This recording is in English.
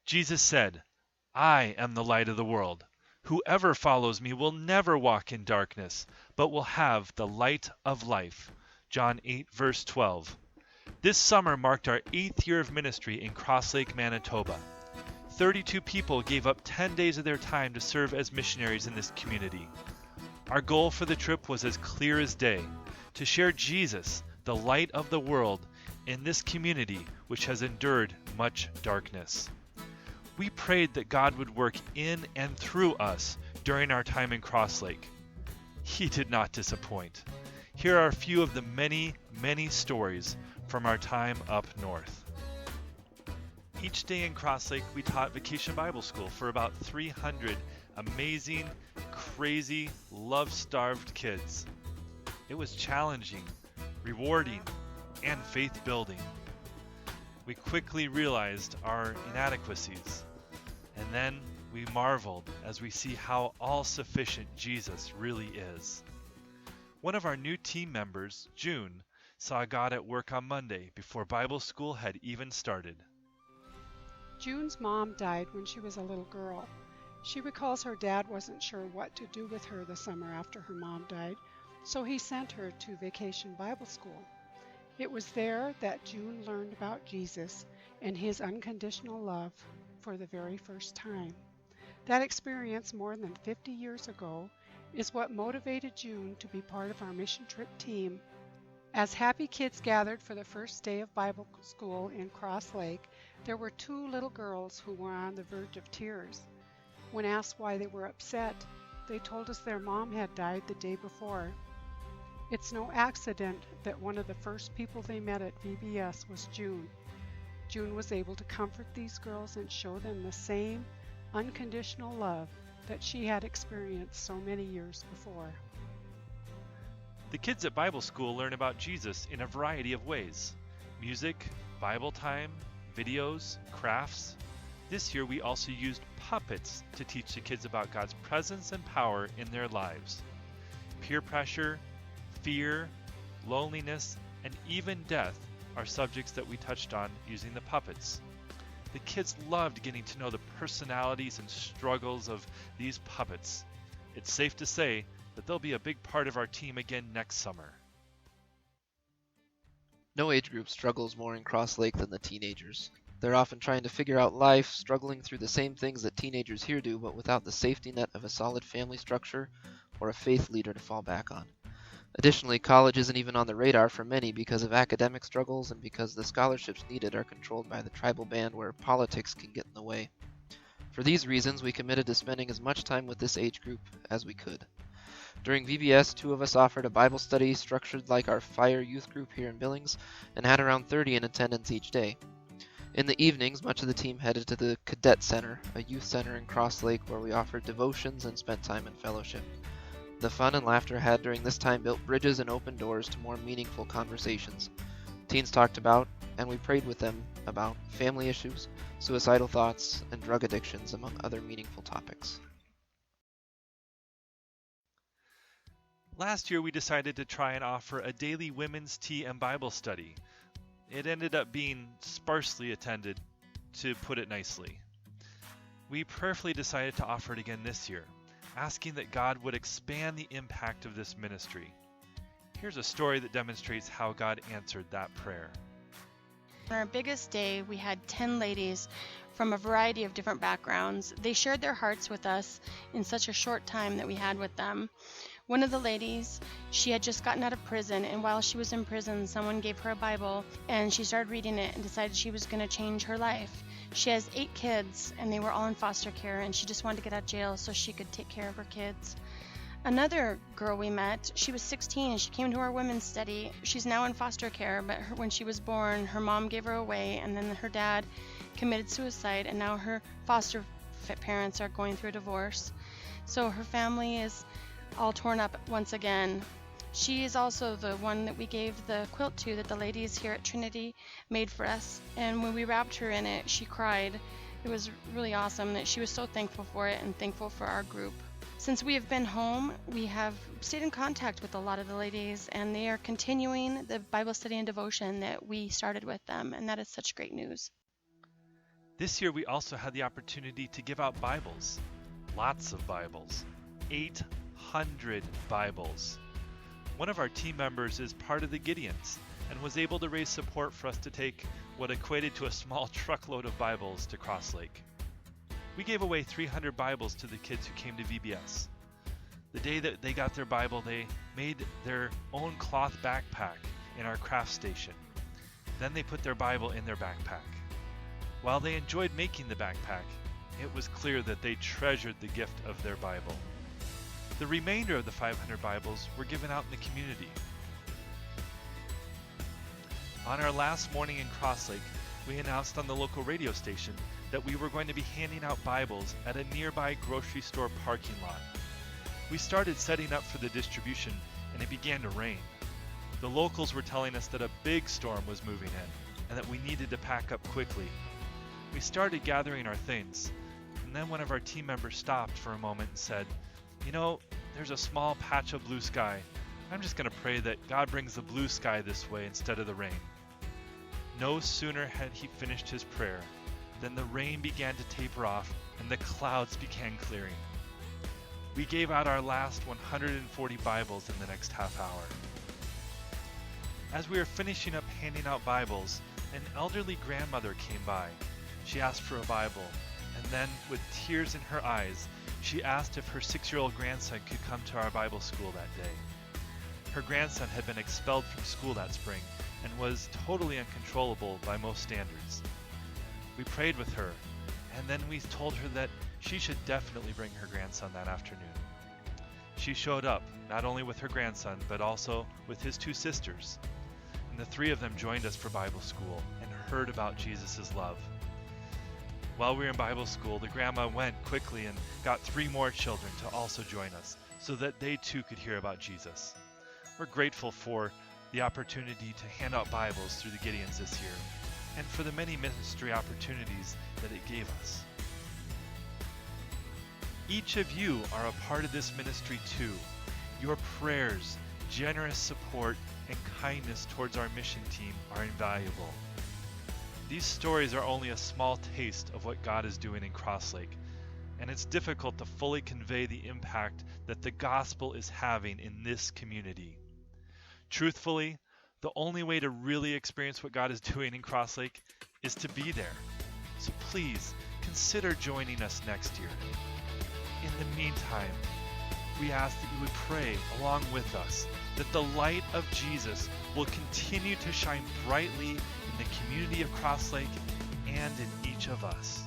Jesus said, "I am the light of the world. Whoever follows me will never walk in darkness, but will have the light of life." John 8, verse 12. This summer marked our 8th year of ministry in Cross Lake, Manitoba. 32 people gave up 10 days of their time to serve as missionaries in this community. Our goal for the trip was as clear as day: to share Jesus, the light of the world, in this community which has endured much darkness. We prayed that God would work in and through us during our time in Cross Lake. He did not disappoint. Here are a few of the many, many stories from our time up north. Each day in Cross Lake, we taught Vacation Bible School for about 300 amazing, crazy, love-starved kids. It was challenging, rewarding, and faith-building. We quickly realized our inadequacies, and then we marveled as we see how all-sufficient Jesus really is. One of our new team members, June, saw God at work on Monday before Bible school had even started. June's mom died when she was a little girl. She recalls her dad wasn't sure what to do with her the summer after her mom died, so he sent her to Vacation Bible School. It was there that June learned about Jesus and his unconditional love for the very first time. That experience more than 50 years ago is what motivated June to be part of our mission trip team. As happy kids gathered for the first day of Bible school in Cross Lake, there were 2 little girls who were on the verge of tears. When asked why they were upset, they told us their mom had died the day before. It's no accident that one of the first people they met at VBS was June. June was able to comfort these girls and show them the same unconditional love that she had experienced so many years before. The kids at Bible school learn about Jesus in a variety of ways: music, Bible time, videos, crafts. This year we also used puppets to teach the kids about God's presence and power in their lives. Peer pressure, fear, loneliness, and even death are subjects that we touched on using the puppets. The kids loved getting to know the personalities and struggles of these puppets. It's safe to say that they'll be a big part of our team again next summer. No age group struggles more in Cross Lake than the teenagers. They're often trying to figure out life, struggling through the same things that teenagers here do, but without the safety net of a solid family structure or a faith leader to fall back on. Additionally, college isn't even on the radar for many because of academic struggles and because the scholarships needed are controlled by the tribal band where politics can get in the way. For these reasons, we committed to spending as much time with this age group as we could. During VBS, 2 of us offered a Bible study structured like our Fire youth group here in Billings and had around 30 in attendance each day. In the evenings, much of the team headed to the Cadet Center, a youth center in Cross Lake where we offered devotions and spent time in fellowship. The fun and laughter had during this time built bridges and opened doors to more meaningful conversations. Teens talked about, and we prayed with them about, family issues, suicidal thoughts, and drug addictions, among other meaningful topics. Last year we decided to try and offer a daily women's tea and Bible study. It ended up being sparsely attended, to put it nicely. We prayerfully decided to offer it again this year, asking that God would expand the impact of this ministry. Here's a story that demonstrates how God answered that prayer. On our biggest day, we had 10 ladies from a variety of different backgrounds. They shared their hearts with us in such a short time that we had with them. One of the ladies, she had just gotten out of prison, and while she was in prison, someone gave her a Bible, and she started reading it and decided she was going to change her life. She has 8 kids, and they were all in foster care, and she just wanted to get out of jail so she could take care of her kids. Another girl we met, she was 16, she came to our women's study. She's now in foster care, but when she was born, her mom gave her away, and then her dad committed suicide, and now her foster parents are going through a divorce. So her family is all torn up once again. She is also the one that we gave the quilt to that the ladies here at Trinity made for us, and when we wrapped her in it, she cried. It was really awesome that she was so thankful for it and thankful for our group. Since we have been home, we have stayed in contact with a lot of the ladies, and they are continuing the Bible study and devotion that we started with them, and that is such great news. This year we also had the opportunity to give out Bibles. Lots of Bibles. 800 Bibles. One of our team members is part of the Gideons and was able to raise support for us to take what equated to a small truckload of Bibles to Cross Lake. We gave away 300 Bibles to the kids who came to VBS. The day that they got their Bible, they made their own cloth backpack in our craft station. Then they put their Bible in their backpack. While they enjoyed making the backpack, it was clear that they treasured the gift of their Bible. The remainder of the 500 Bibles were given out in the community. On our last morning in Cross Lake, we announced on the local radio station that we were going to be handing out Bibles at a nearby grocery store parking lot. We started setting up for the distribution and it began to rain. The locals were telling us that a big storm was moving in and that we needed to pack up quickly. We started gathering our things, and then one of our team members stopped for a moment and said, "You know, there's a small patch of blue sky. I'm just going to pray that God brings the blue sky this way instead of the rain." No sooner had he finished his prayer than the rain began to taper off and the clouds began clearing. We gave out our last 140 Bibles in the next half hour. As we were finishing up handing out Bibles, an elderly grandmother came by. She asked for a Bible, and then, with tears in her eyes, she asked if her 6-year-old grandson could come to our Bible school that day. Her grandson had been expelled from school that spring and was totally uncontrollable by most standards. We prayed with her, and then we told her that she should definitely bring her grandson that afternoon. She showed up, not only with her grandson, but also with his 2 sisters. And the 3 of them joined us for Bible school and heard about Jesus' love. While we were in Bible school, the grandma went quickly and got 3 more children to also join us so that they too could hear about Jesus. We're grateful for the opportunity to hand out Bibles through the Gideons this year and for the many ministry opportunities that it gave us. Each of you are a part of this ministry too. Your prayers, generous support, and kindness towards our mission team are invaluable. These stories are only a small taste of what God is doing in Cross Lake, and it's difficult to fully convey the impact that the gospel is having in this community. Truthfully, the only way to really experience what God is doing in Cross Lake is to be there. So please consider joining us next year. In the meantime, we ask that you would pray along with us that the light of Jesus will continue to shine brightly in the community of Cross Lake and in each of us.